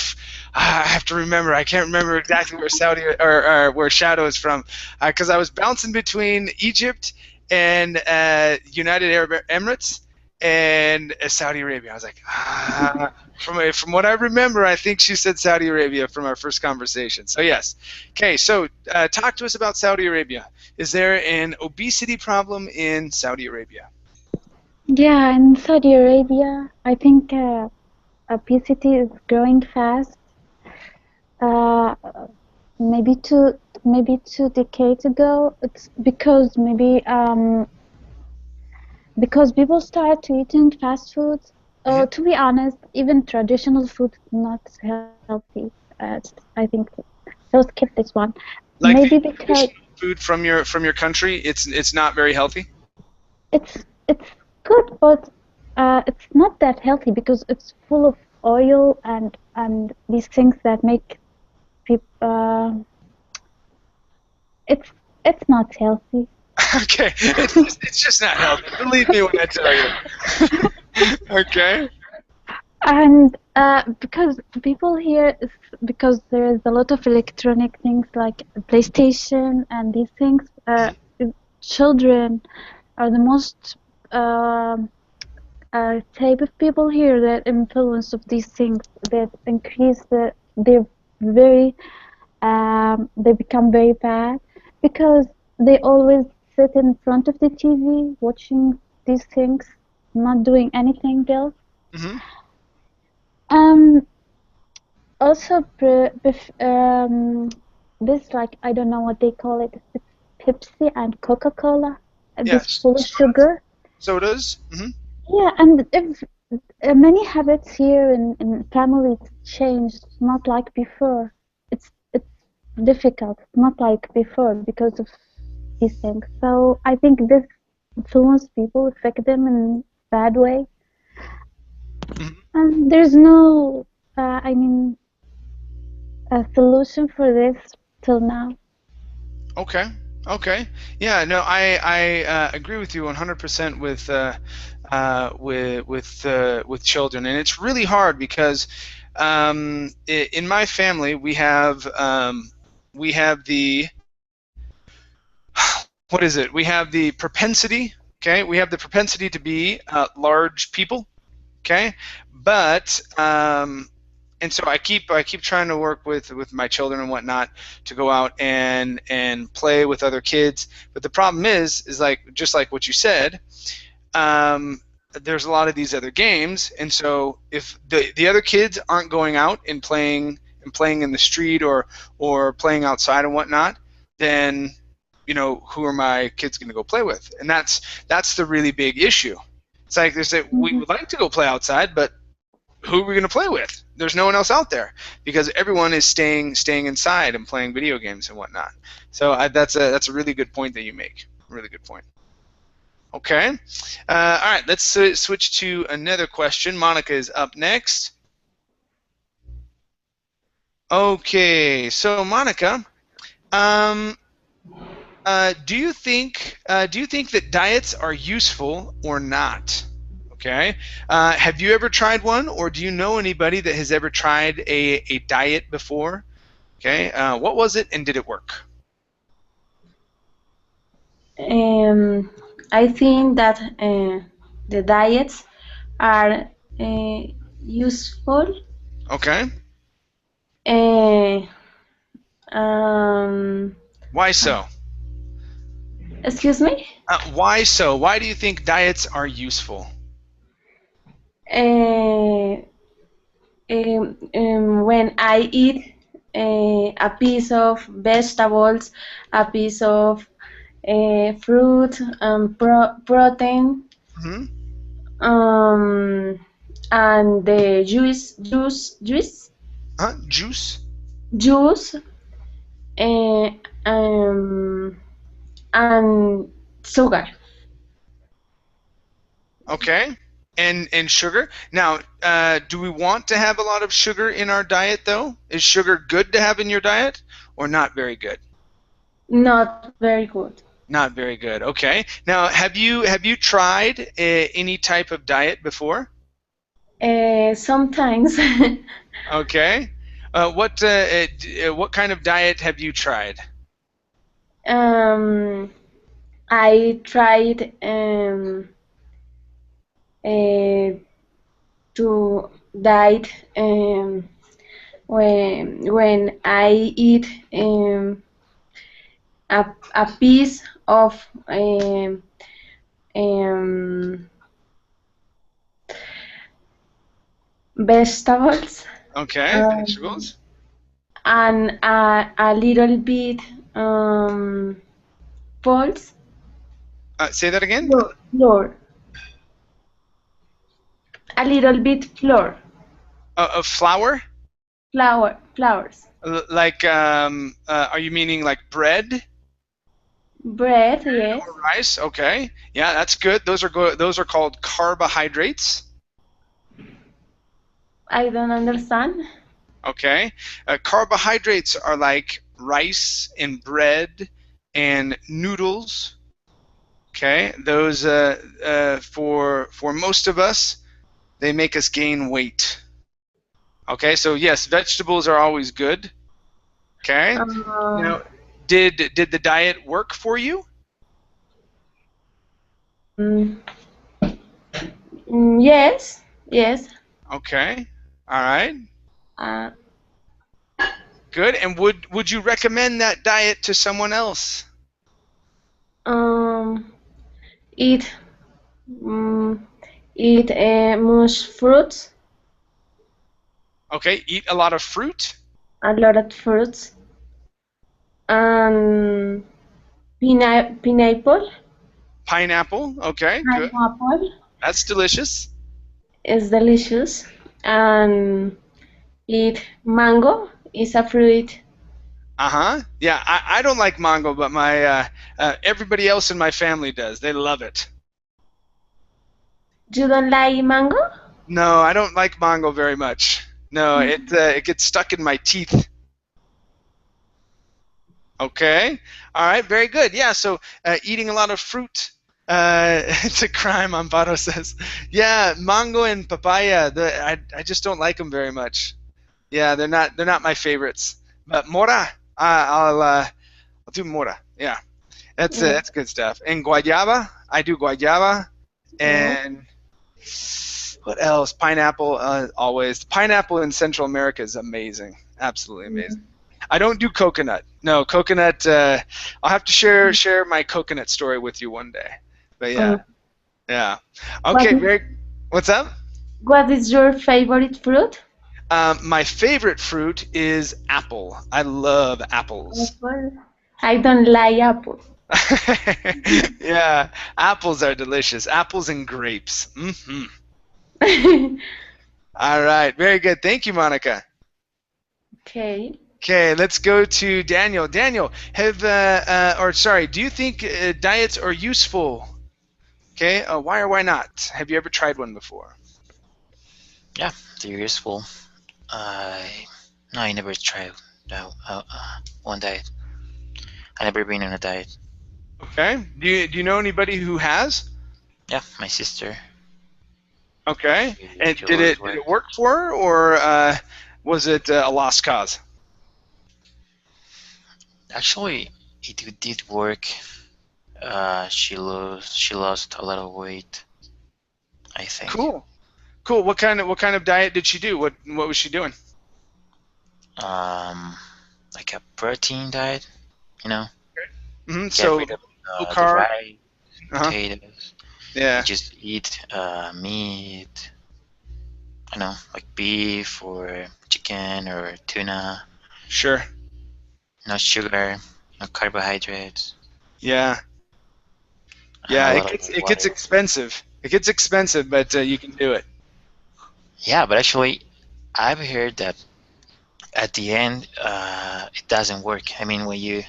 I have to remember. I can't remember exactly where Saudi or where Shadow is from, because I was bouncing between Egypt and United Arab Emirates and Saudi Arabia. I was like, from what I remember, I think she said Saudi Arabia from our first conversation. So yes. Okay. So talk to us about Saudi Arabia. Is there an obesity problem in Saudi Arabia? Yeah, in Saudi Arabia, I think obesity is growing fast. Uh, maybe 2 decades ago, it's because because people start to eating fast foods. To be honest, even traditional food is not healthy. I think so. Skip this one. Like Maybe the because traditional food from your country, it's not very healthy. it's good, but it's not that healthy because it's full of oil and these things that make people. It's not healthy. Okay, it's just not healthy. Believe me when I tell you. Okay. And because people here, because there is a lot of electronic things like PlayStation and these things, children are the most type of people here that influence of these things that increase they become very bad because they always sit in front of the TV watching these things, not doing anything else. Mm-hmm. Also, this like I don't know what they call it. It's Pepsi and Coca-Cola. Yes. This full of sugar. Sodas. Mm-hmm. Yeah, and if many habits here in families changed, not like before. It's difficult, not like before because of these things. So I think this influence people, affect them in bad way. Mm-hmm. And there's no, a solution for this till now. Okay. Okay. Yeah. No, I agree with you 100% with children, and it's really hard because in my family we have the what is it? We have the propensity. Okay, we have the propensity to be large people. Okay, but and so I keep trying to work with my children and whatnot to go out and play with other kids. But the problem is like just like what you said, there's a lot of these other games, and so if the other kids aren't going out and playing in the street or playing outside and whatnot, then who are my kids going to go play with? And that's the really big issue. It's like we would like to go play outside, but who are we going to play with? There's no one else out there because everyone is staying inside and playing video games and whatnot. So that's a really good point that you make. Really good point. Okay. All right. Let's switch to another question. Monica is up next. Okay. So Monica, do you think that diets are useful or not? Okay. Have you ever tried one, or do you know anybody that has ever tried a diet before? Okay, what was it and did it work? I think that the diets are useful. Okay. Why so? Excuse me? Why so? Why do you think diets are useful? When I eat a piece of vegetables, a piece of fruit, protein, and the juice, Juice? and sugar. Okay. And sugar. Now, do we want to have a lot of sugar in our diet, though? Is sugar good to have in your diet, or not very good? Not very good. Not very good. Okay. Now, have you tried any type of diet before? Sometimes. Okay. What kind of diet have you tried? I tried to diet when I eat a piece of vegetables. Okay, vegetables. And a little bit pulse. Say that again? Flour. A little bit flour. Of flour? Flowers. Like, are you meaning like bread? Bread, yes. Or rice? Okay. Yeah, that's good. Those are good. Those are called carbohydrates. I don't understand. Okay. Carbohydrates are like rice and bread and noodles. Okay. Those for most of us, they make us gain weight. Okay. So yes, vegetables are always good. Okay. Now, did the diet work for you? Yes. Yes. Okay. All right. Good. And would you recommend that diet to someone else? Eat mush fruits. Okay. Eat a lot of fruit. A lot of fruits. And pineapple. Pineapple. Okay. Good. Pineapple That's delicious. is delicious. And eat mango is a fruit. Yeah, I don't like mango, but my everybody else in my family does. They love it. You don't like mango? No, I don't like mango very much. No, it gets stuck in my teeth. Okay. All right. Very good. Yeah. So eating a lot of fruit. It's a crime, Amparo says. Yeah, mango and papaya. I just don't like them very much. Yeah, they're not my favorites. But mora, I'll do mora. Yeah, that's good stuff. And guayaba, I do guayaba. And what else? Pineapple, always. Pineapple in Central America is amazing. Absolutely amazing. I don't do coconut. No, coconut. I'll have to share my coconut story with you one day. But yeah. Okay, what's up? What is your favorite fruit? My favorite fruit is apple. I love apples. Apple. I don't like apple. Yeah, apples are delicious. Apples and grapes. All right, very good. Thank you, Monica. Okay. Okay, let's go to Daniel. Daniel, do you think diets are useful? Okay, why or why not? Have you ever tried one before? Yeah, they're useful. No, I never tried one diet. I never been on a diet. Okay. Do you know anybody who has? Yeah, my sister. Okay. And did it work for her, or was it a lost cause? Actually, it did work. She lost a lot of weight, I think. Cool. Cool. What kind of diet did she do? What was she doing? Like a protein diet, you know, Mm-hmm. get So rid of low the carb. rice, Uh-huh. potatoes. Yeah. You just eat meat, you know, like beef or chicken or tuna. Sure. No sugar, no carbohydrates, Yeah. and Yeah. a It lot gets of it gets water. expensive. It gets expensive, but you can do it. Yeah, but actually, I've heard that at the end, it doesn't work. I mean, when you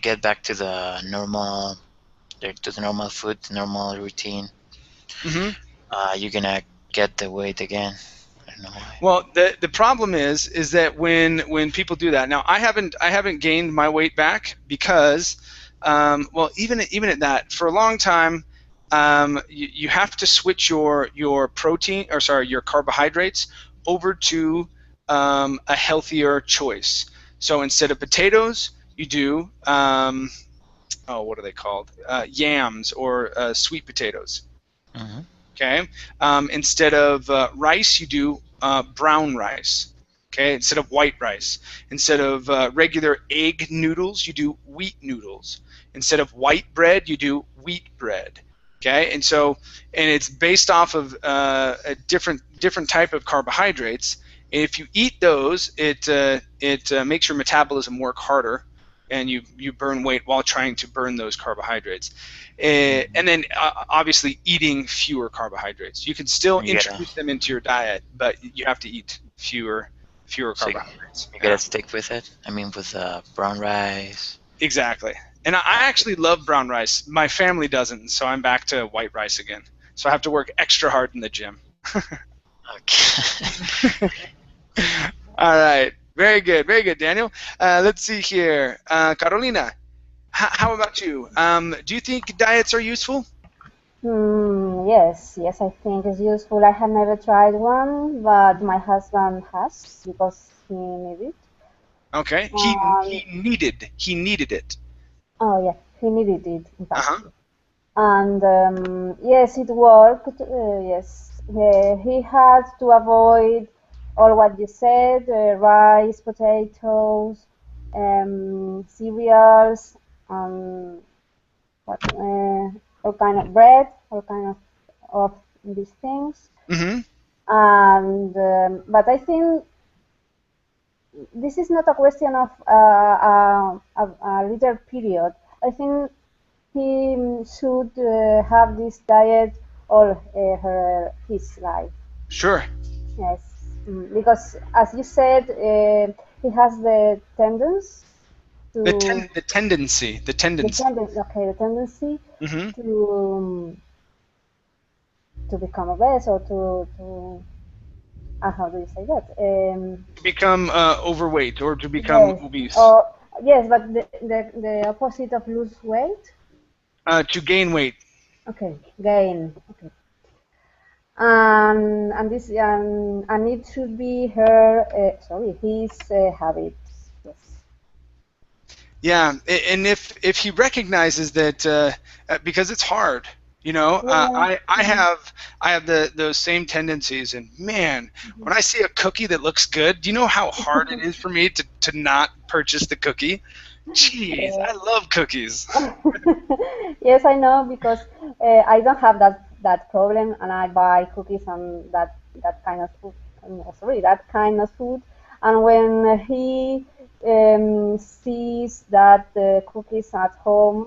get back to the normal food, the normal routine, Mm-hmm. you're gonna get the weight again. I don't know why. Well, the problem is that when people do that. Now, I haven't gained my weight back because, well, even at that, for a long time, you have to switch your protein, or sorry, your carbohydrates over to a healthier choice. So instead of potatoes, you do oh, what are they called? Yams or sweet potatoes. Hmm. Okay. Instead of rice, you do brown rice. Okay. Instead of white rice. Instead of regular egg noodles, you do wheat noodles. Instead of white bread, you do wheat bread. Okay. And it's based off of a different type of carbohydrates. And if you eat those, it makes your metabolism work harder, and you burn weight while trying to burn those carbohydrates. And then obviously eating fewer carbohydrates. You can still You gotta, introduce them into your diet, but you have to eat fewer so carbohydrates. you gotta stick with it. I mean, with brown rice. Exactly. And I actually love brown rice. My family doesn't, so I'm back to white rice again. So I have to work extra hard in the gym. Okay. All right. Very good, Daniel. Let's see here. Carolina, how about you? Do you think diets are useful? Yes, I think it's useful. I have never tried one, but my husband has because he needed it. Okay. Um, He needed it. oh yeah, he needed it in fact. Uh-huh. And yes, it worked. Yes, he had to avoid all what you said: rice, potatoes, cereals, what, all kind of bread, all kind of these things. Mm-hmm. And but I think this is not a question of a later period. I think he should have this diet all his life. Sure. Yes, because as you said, he has the tendency to The tendency. the tendency Mm-hmm. to become obese or to how do you say that? To become overweight or to become Yes, obese. yes, but the opposite of lose weight. To gain weight. Okay, gain. Okay. And this and it should be his habits. Yes. Yeah, and if he recognizes that, because it's hard, you know, Yeah. I have those same tendencies, and man, when I see a cookie that looks good, do you know how hard it is for me to not purchase the cookie? Jeez, I love cookies. Yes, I know because I don't have that problem, and I buy cookies and that kind of food. That kind of food. And when he sees that the cookies at home,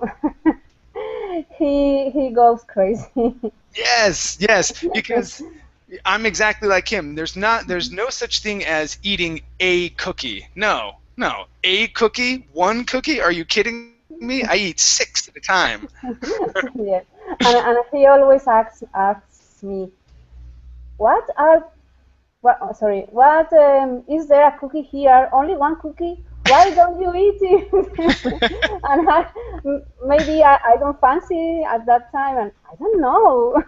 he goes crazy. Yes, because I'm exactly like him. There's no such thing as eating a cookie. No, a cookie, one cookie. Are you kidding me? I eat 6 at a time. Yes, and he always asks me, what are what is there a cookie here? Only one cookie? Why don't you eat it? And maybe I don't fancy at that time, and I don't know.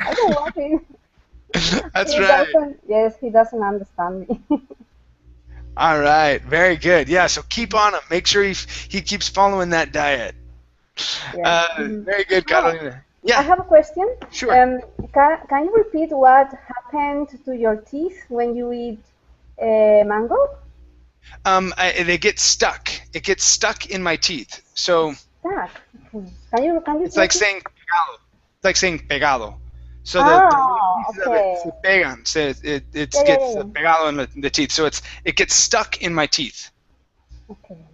I don't want it. That's He right. doesn't. Yes, he doesn't understand me. All right, very good. Yeah, so keep on him. Make sure he keeps following that diet. Yeah. Very good, Carolina. I Yeah, have a question. sure. Can you repeat what happened to your teeth when you eat mango? They get stuck. It gets stuck in my teeth. So Stuck. Can you it's like repeat? saying pegado. It's like saying pegado. So the Ah, pieces of it se okay. pegan. So it Yeah, yeah, gets yeah, pegado in the teeth. So it gets stuck in my teeth. yeah. Okay.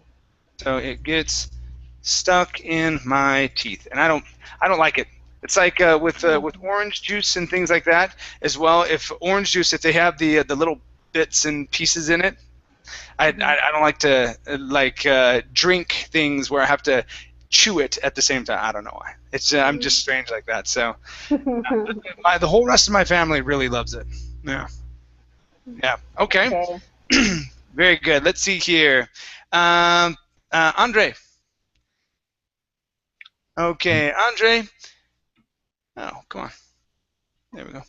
So it gets stuck in my teeth, and I don't like it. It's like with orange juice and things like that as well. If orange juice, if they have the little bits and pieces in it, I don't like to drink things where I have to chew it at the same time. I don't know why. It's I'm just strange like that. So the whole rest of my family really loves it. Yeah. Yeah. Okay. Okay. Very good. Let's see here. Andre. Okay, Andre. Oh, come on. There we go.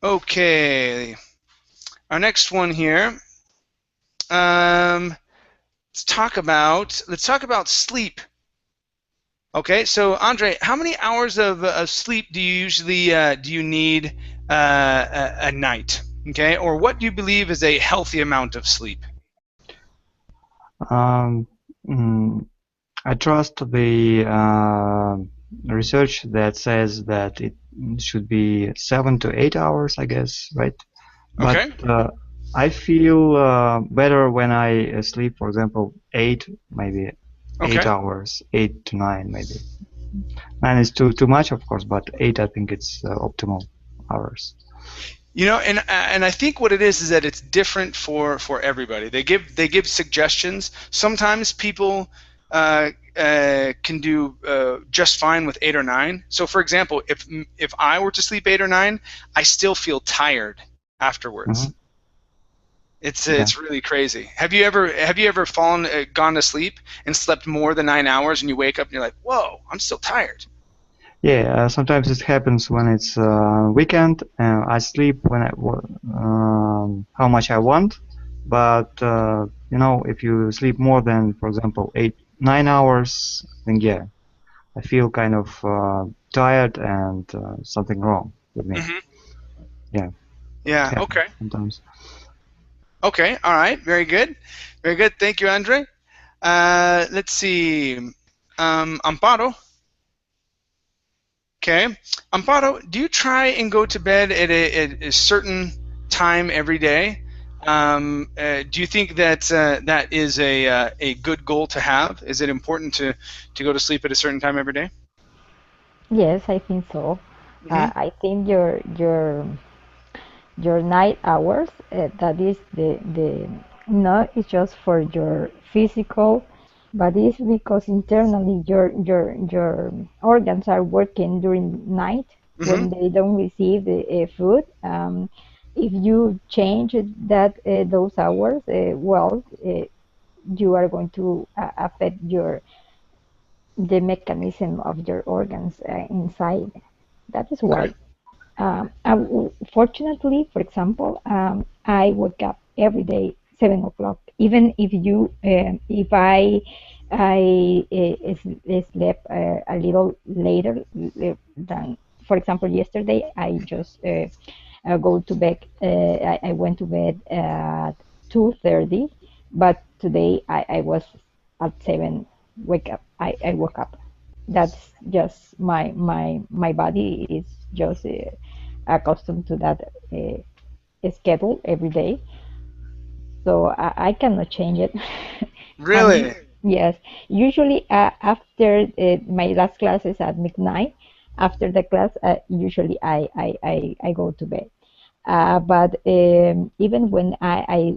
Okay. Our next one here. Let's talk about sleep. Okay, so Andre, how many hours of sleep do you usually do you need a night? Okay, or what do you believe is a healthy amount of sleep? Um, I trust the research that says that it should be 7 to 8 hours, I guess, right? Okay. But I feel better when I sleep, for example, 8, maybe 8 Okay. hours, 8 to 9, maybe. 9 is too much, of course, but 8, I think it's optimal hours. You know, and I think what it is that it's different for everybody. They give suggestions. Sometimes people can do just fine with 8 or 9. So, for example, if I were to sleep 8 or 9, I still feel tired afterwards. Mhm. It's really crazy. Have you ever gone to sleep and slept more than 9 hours and you wake up and you're like, whoa, I'm still tired. Yeah, sometimes it happens when it's weekend. I sleep how much I want, but you know, if you sleep more than, for example, 8, 9 hours, then yeah, I feel kind of tired and something wrong with me. Mhm. Yeah, Yeah. happens Okay. sometimes. Okay. All right. Very good. Very good. Thank you, Andre. Let's see. Amparo. Okay. Amparo, do you try and go to bed at a certain time every day? Do you think that that is a good goal to have? Is it important to go to sleep at a certain time every day? Yes, I think so. Mhm. I think your night hours, that is the not it's just for your physical, but it's because internally your organs are working during night when Mhm. they don't receive the food. If you change those hours, you are going to affect the mechanism of your organs inside. That is Okay. why. Fortunately, for example, I wake up every day 7 o'clock. Even if I slept a little later than, for example, yesterday, I just go to bed. I went to bed at 2:30, but today I was at 7. Wake up. I woke up. That's just my body is just accustomed to that schedule every day, so I cannot change it. And Really? yes, usually after my last class is at midnight. After the class, usually I go to bed. But even when I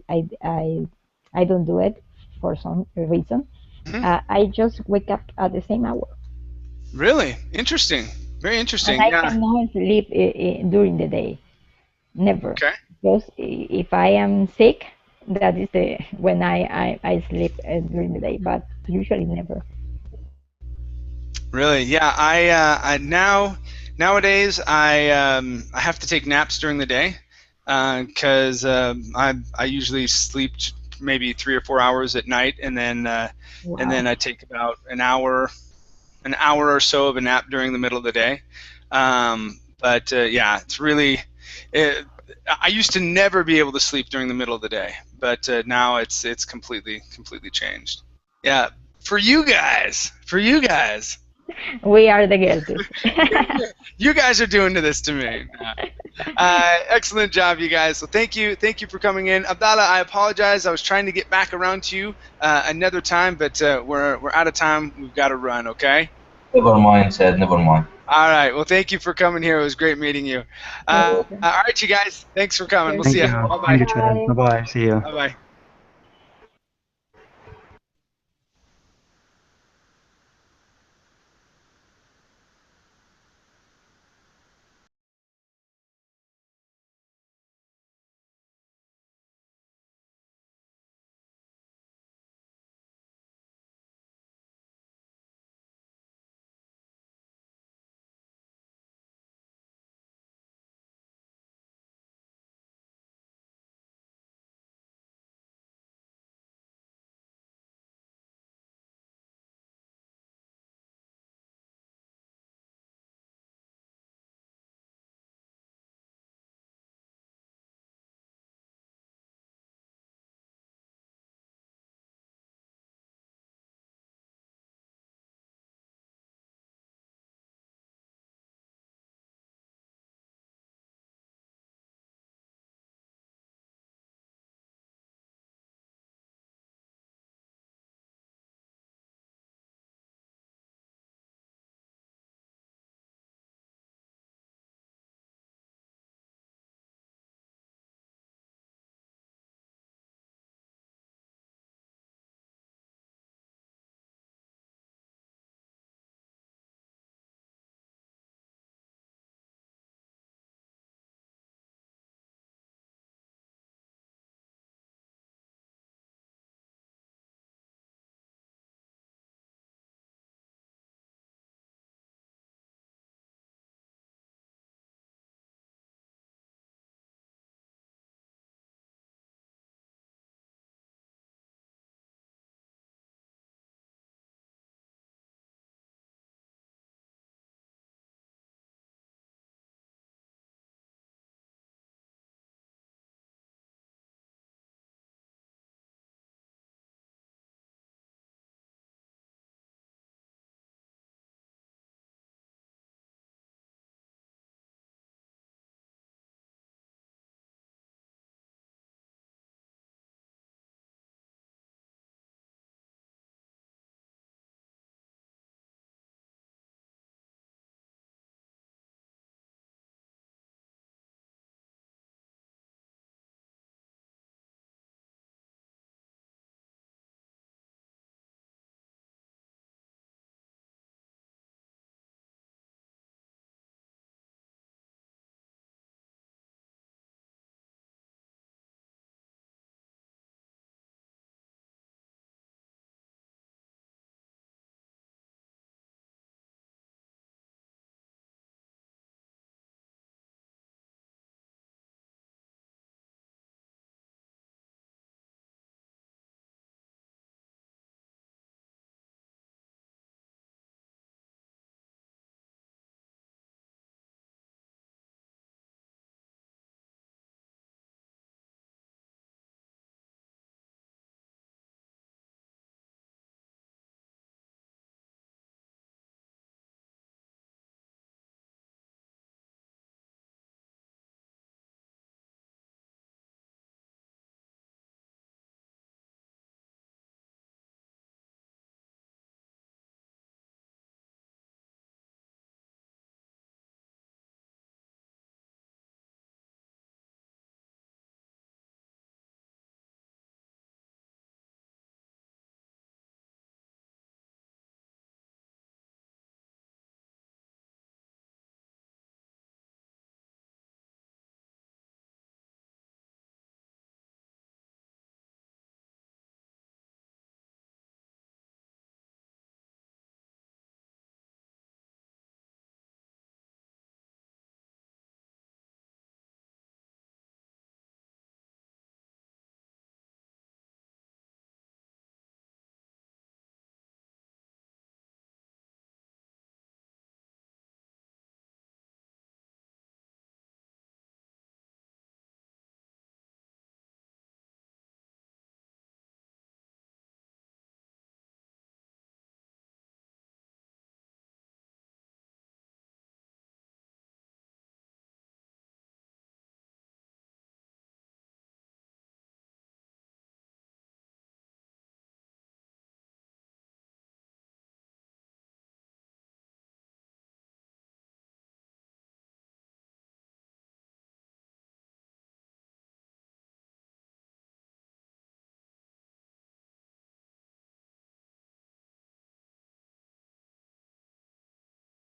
don't do it for some reason, Mhm. I just wake up at the same hour. Really? Interesting. Very And interesting. I Yeah. cannot sleep during the day. Never. Okay. Because if I am sick, that is the when I sleep during the day, but usually never. Really? Yeah. I nowadays I have to take naps during the day because I usually sleep maybe 3 or 4 hours at night, and then I take about an hour or so of a nap during the middle of the day. But yeah, it's really. I used to never be able to sleep during the middle of the day, but now it's completely changed. Yeah, for you guys. We are the guilty. You guys are doing this to me. Excellent job, you guys. So thank you for coming in. Abdallah, I apologize. I was trying to get back around to you another time, but we're out of time. We've got to run. Okay. Never mind, Said. Never mind. All right. Well, thank you for coming here. It was great meeting you. All right, you guys. Thanks for coming. We'll see you. Bye bye. Bye bye. See you. Bye bye.